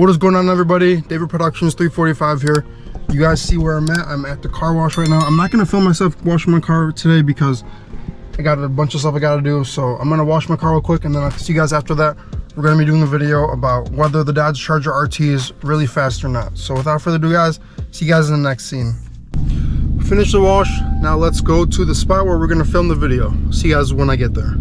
What is going on, everybody? David Productions 345 here. You guys see where I'm at? I'm at the car wash right now. I'm not gonna film myself washing my car today because I got a bunch of stuff I gotta do. So I'm gonna wash my car real quick and then I'll see you guys after that. We're gonna be doing a video about whether the Dodge Charger RT is really fast or not. So without further ado, guys, see you guys in the next scene. Finish the wash. Now let's go to the spot where we're gonna film the video. See you guys when I get there.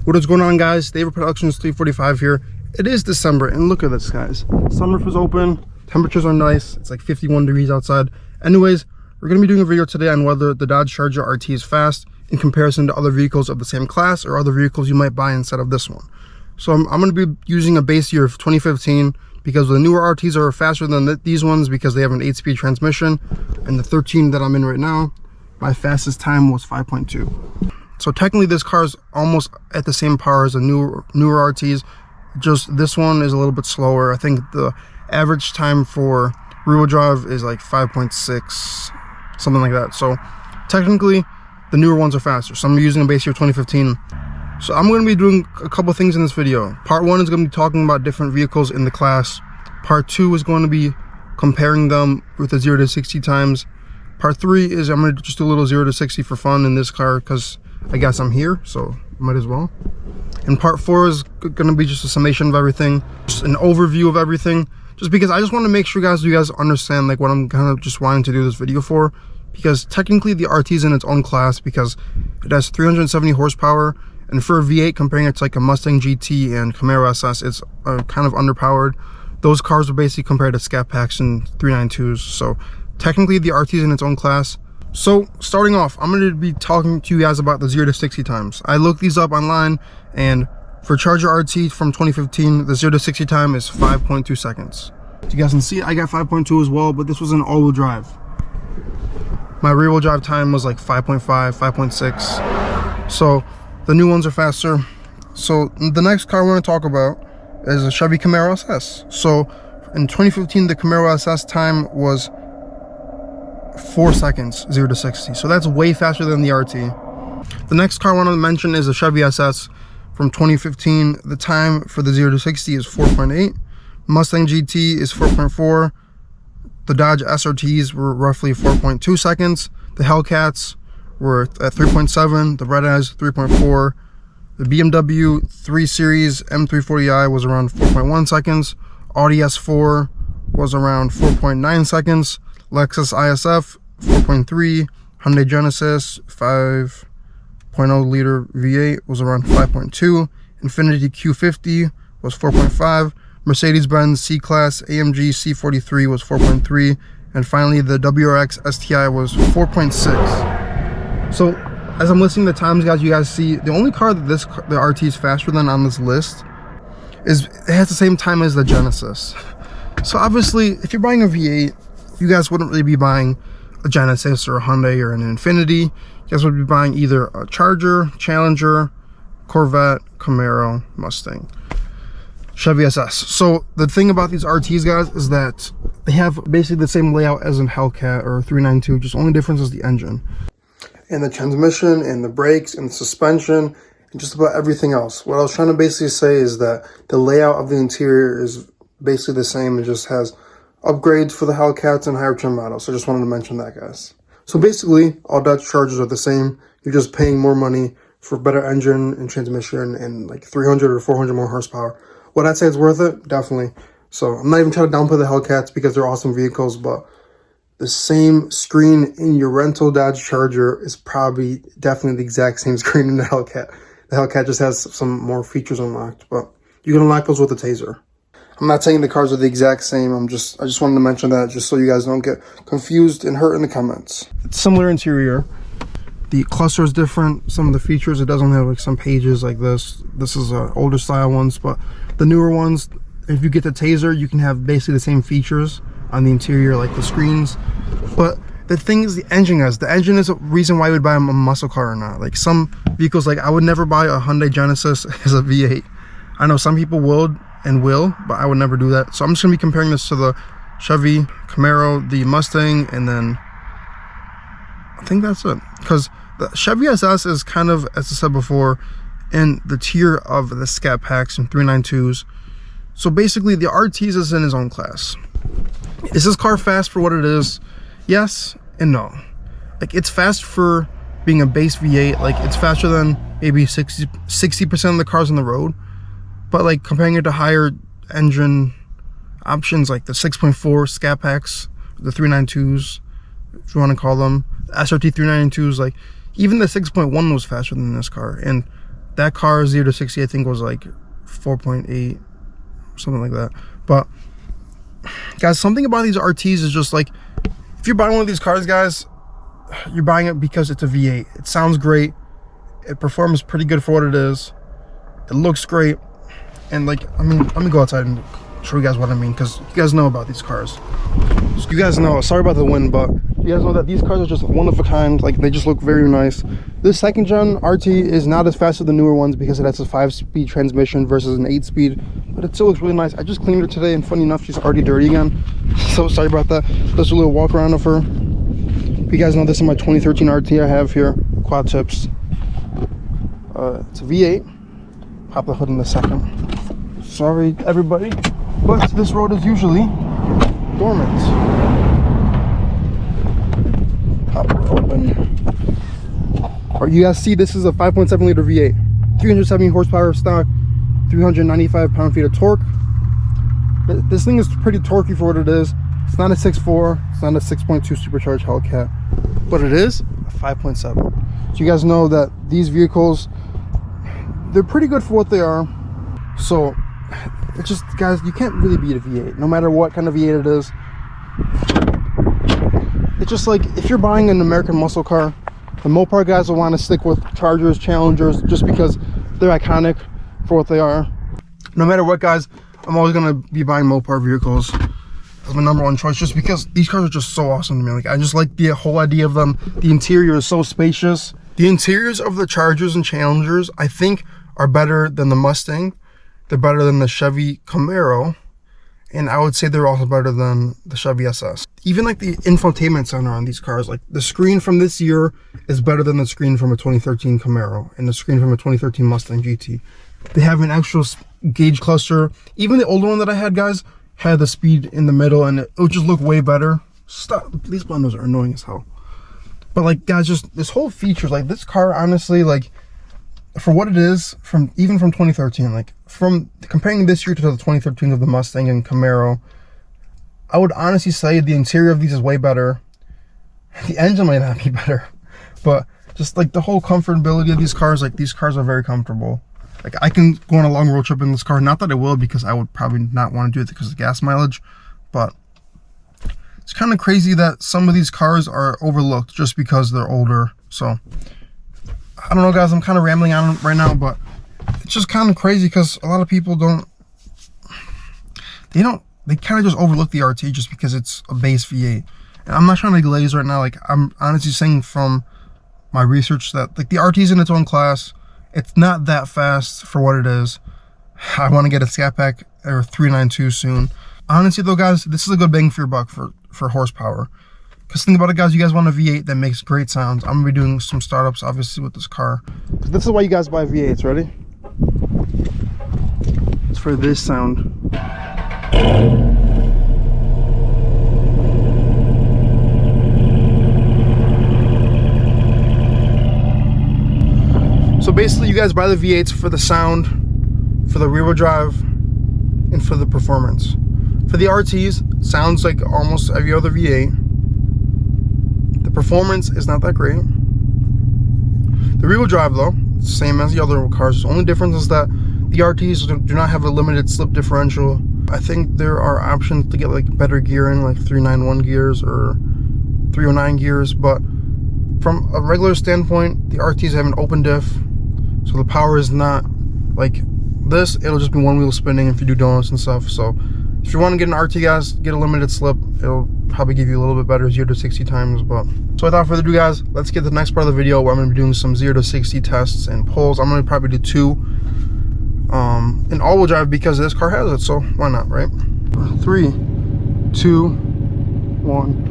What is going on, guys? David Productions 345 here. It is December and look at this, guys. Sunroof is open, temperatures are nice. It's like 51 degrees outside. Anyways, we're gonna be doing a video today on whether the Dodge Charger RT is fast in comparison to other vehicles of the same class or other vehicles you might buy instead of this one. So I'm gonna be using a base year of 2015 because the newer RTs are faster than these ones because they have an 8-speed transmission, and the 13 that I'm in right now, my fastest time was 5.2. So technically this car is almost at the same power as the newer RTs. Just this one is a little bit slower. I think the average time for rear-wheel drive is like 5.6, something like that. So technically the newer ones are faster. So I'm using a base year 2015. So I'm going to be doing a couple things in this video. Part 1 is going to be talking about different vehicles in the class. Part 2 is going to be comparing them with the 0 to 60 times. Part 3 is I'm going to just do a little 0 to 60 for fun in this car because I guess I'm here, so might as well. And part 4 is going to be just a summation of everything, just an overview of everything, just because I just want to make sure you guys understand like what I'm kind of just wanting to do this video for, because technically the RT is in its own class because it has 370 horsepower, and for a V8 comparing it to like a Mustang GT and Camaro SS, it's kind of underpowered. Those cars are basically compared to Scat Packs and 392s, so technically the RT is in its own class. So starting off, I'm going to be talking to you guys about the 0 to 60 times. I looked these up online, and for Charger RT from 2015, the 0 to 60 time is 5.2 seconds. You guys can see I got 5.2 as well, but this was an all-wheel drive. My rear-wheel drive time was like 5.5, 5.6. So the new ones are faster. So the next car we're going to talk about is a Chevy Camaro SS. So in 2015, the Camaro SS time was 4 seconds, 0 to 60. So that's way faster than the RT. The next car I want to mention is a Chevy SS from 2015. The time for the 0 to 60 is 4.8. Mustang GT is 4.4. The Dodge SRTs were roughly 4.2 seconds. The Hellcats were at 3.7. The Red Eyes 3.4. The BMW 3 Series M340i was around 4.1 seconds. Audi S4 was around 4.9 seconds. Lexus ISF 4.3, Hyundai Genesis 5.0 liter V8 was around 5.2, Infiniti Q50 was 4.5, Mercedes-Benz C-Class AMG C43 was 4.3, and finally the WRX STI was 4.6. So as I'm listing the times, guys, you guys see the only car that the RT is faster than on this list is it has the same time as the Genesis. So obviously if you're buying a V8, you guys wouldn't really be buying a Genesis or a Hyundai or an Infiniti. You guys would be buying either a Charger, Challenger, Corvette, Camaro, Mustang, Chevy SS. So the thing about these RTs, guys, is that they have basically the same layout as a Hellcat or a 392, just only difference is the engine. And the transmission and the brakes and the suspension and just about everything else. What I was trying to basically say is that the layout of the interior is basically the same. It just has upgrades for the Hellcats and higher trim models. So I just wanted to mention that, guys. So basically, all Dodge Chargers are the same. You're just paying more money for better engine and transmission and like 300 or 400 more horsepower. Would I say it's worth it? Definitely. So I'm not even trying to downplay the Hellcats because they're awesome vehicles, but the same screen in your rental Dodge Charger is probably definitely the exact same screen in the Hellcat. The Hellcat just has some more features unlocked, but you can unlock those with a taser. I'm not saying the cars are the exact same. I just wanted to mention that just so you guys don't get confused and hurt in the comments. It's similar interior. The cluster is different. Some of the features, it doesn't have like some pages like this. This is older style ones, but the newer ones, if you get the taser, you can have basically the same features on the interior, like the screens. But the thing is the engine, guys. The engine is a reason why you would buy a muscle car or not. Like some vehicles, like I would never buy a Hyundai Genesis as a V8. I know some people would and will, but I would never do that. So I'm just gonna be comparing this to the Chevy Camaro, the Mustang, and then I think that's it. Because the Chevy SS is kind of, as I said before, in the tier of the Scat Packs and 392s. So basically, the RTs is in his own class. Is this car fast for what it is? Yes and no. Like, it's fast for being a base V8. Like, it's faster than maybe 60% of the cars on the road. But like, comparing it to higher engine options like the 6.4 Scat Packs, the 392s, if you want to call them, SRT 392s, like even the 6.1 was faster than this car. And that car 0 to 60 I think was like 4.8, something like that. But guys, something about these RTs is just like, if you're buying one of these cars, guys, you're buying it because it's a V8. It sounds great, it performs pretty good for what it is, it looks great, and like, I mean, let me go outside and show you guys what I mean, because you guys know about these cars. So you guys know, sorry about the wind, but you guys know that these cars are just one of a kind. Like, they just look very nice. This second gen RT is not as fast as the newer ones because it has a 5-speed transmission versus an 8-speed, but it still looks really nice. I just cleaned her today, and funny enough, she's already dirty again. So sorry about that. Just a little walk around of her. You guys know this is my 2013 RT I have here, quad tips. It's a V8. Pop the hood in a second. Sorry everybody, but this road is usually dormant. Pop it open. Alright, you guys see this is a 5.7 liter V8, 370 horsepower of stock, 395 pound-feet of torque. This thing is pretty torquey for what it is. It's not a 6.4, it's not a 6.2 supercharged Hellcat, but it is a 5.7. So you guys know that these vehicles, they're pretty good for what they are. So it's just, guys, you can't really beat a V8, no matter what kind of V8 it is. It's just like, if you're buying an American muscle car, the Mopar guys will want to stick with Chargers, Challengers, just because they're iconic for what they are. No matter what, guys, I'm always going to be buying Mopar vehicles as my #1 choice, just because these cars are just so awesome to me. Like, I just like the whole idea of them. The interior is so spacious. The interiors of the Chargers and Challengers, I think, are better than the Mustang. They're better than the Chevy Camaro, and I would say they're also better than the Chevy SS. Even like the infotainment center on these cars, like the screen from this year is better than the screen from a 2013 Camaro and the screen from a 2013 Mustang GT. They have an actual gauge cluster. Even the older one that I had, guys, had the speed in the middle, and it would just look way better. Stop, these bundles are annoying as hell. But like, guys, just this whole feature, like this car, honestly, like for what it is, even from 2013, like from comparing this year to the 2013 of the Mustang and Camaro, I would honestly say the interior of these is way better. The engine might not be better, but just like the whole comfortability of these cars, like these cars are very comfortable. Like, I can go on a long road trip in this car. Not that I will, because I would probably not want to do it because of gas mileage, but it's kind of crazy that some of these cars are overlooked just because they're older. So I don't know, guys, I'm kind of rambling on right now, but it's just kind of crazy because a lot of people they kind of just overlook the RT just because it's a base V8. And I'm not trying to glaze right now. Like, I'm honestly saying from my research that like the RT is in its own class. It's not that fast for what it is. I want to get a Scat Pack or 392 soon. Honestly though, guys, this is a good bang for your buck for horsepower. Because think about it, guys, you guys want a V8 that makes great sounds. I'm going to be doing some startups, obviously, with this car. This is why you guys buy V8s, ready? It's for this sound. So basically, you guys buy the V8s for the sound, for the rear-wheel drive, and for the performance. For the RTs, sounds like almost every other V8. The performance is not that great. The rear-wheel drive, though, it's the same as the other cars. The only difference is that the RTs do not have a limited slip differential. I think there are options to get like better gearing, like 391 gears or 309 gears, but from a regular standpoint, the RTs have an open diff, so the power is not like this. It'll just be one wheel spinning if you do donuts and stuff. So if you want to get an RT, guys, get a limited slip. It'll probably give you a little bit better 0 to 60 times. But so without further ado, guys, let's get to the next part of the video where I'm going to be doing some 0 to 60 tests and pulls. I'm going to probably do 2 in all-wheel drive because this car has it, so why not, right? 3, 2, 1.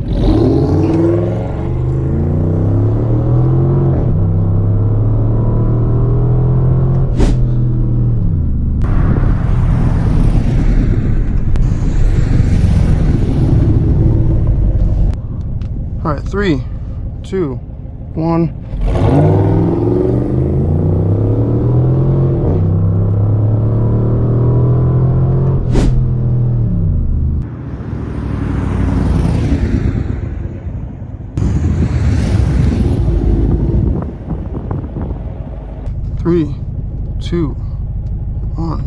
right, 3, 2, 1. Three, two, one.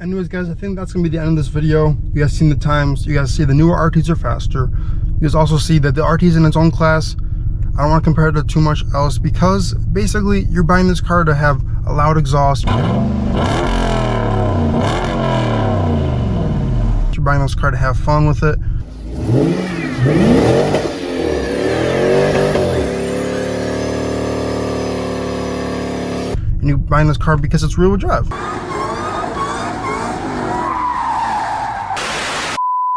Anyways, guys, I think that's gonna be the end of this video. You guys seen the times. You guys see the newer RTs are faster. You guys also see that the RT is in its own class. I don't want to compare it to too much else because basically you're buying this car to have a loud exhaust. You're buying this car to have fun with it. And you're buying this car because it's rear-wheel drive.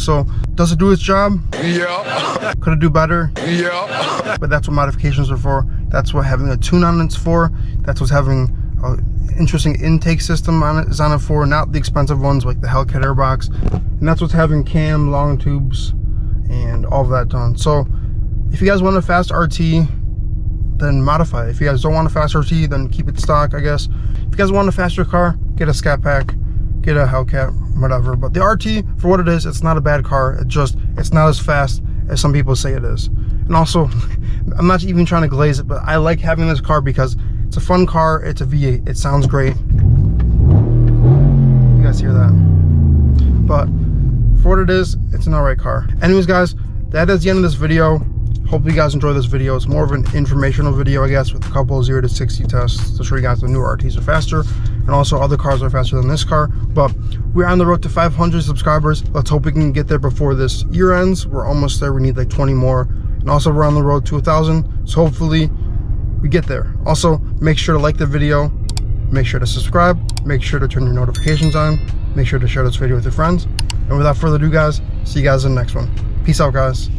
So, does it do its job? Yeah. Could it do better? Yeah. But that's what modifications are for. That's what having a tune on it's for. That's what having an interesting intake system on it is on it for, not the expensive ones like the Hellcat airbox. And that's what's having cam, long tubes, and all of that done. So, if you guys want a fast RT, then modify it. If you guys don't want a fast RT, then keep it stock, I guess. If you guys want a faster car, get a Scat Pack, get a Hellcat, whatever. But the RT, for what it is, it's not a bad car. It's not as fast as some people say it is. And also, I'm not even trying to glaze it, but I like having this car because it's a fun car. It's a V8. It sounds great. You guys hear that? But for what it is, it's an alright car. Anyways, guys, that is the end of this video. Hope you guys enjoy this video. It's more of an informational video, I guess, with a couple of 0 to 60 tests to show you guys the newer RTs are faster, and also other cars are faster than this car. But we're on the road to 500 subscribers. Let's hope we can get there before this year ends. We're almost there. We need like 20 more. And also we're on the road to 1,000. So hopefully we get there. Also, make sure to like the video. Make sure to subscribe. Make sure to turn your notifications on. Make sure to share this video with your friends. And without further ado, guys, see you guys in the next one. Peace out, guys.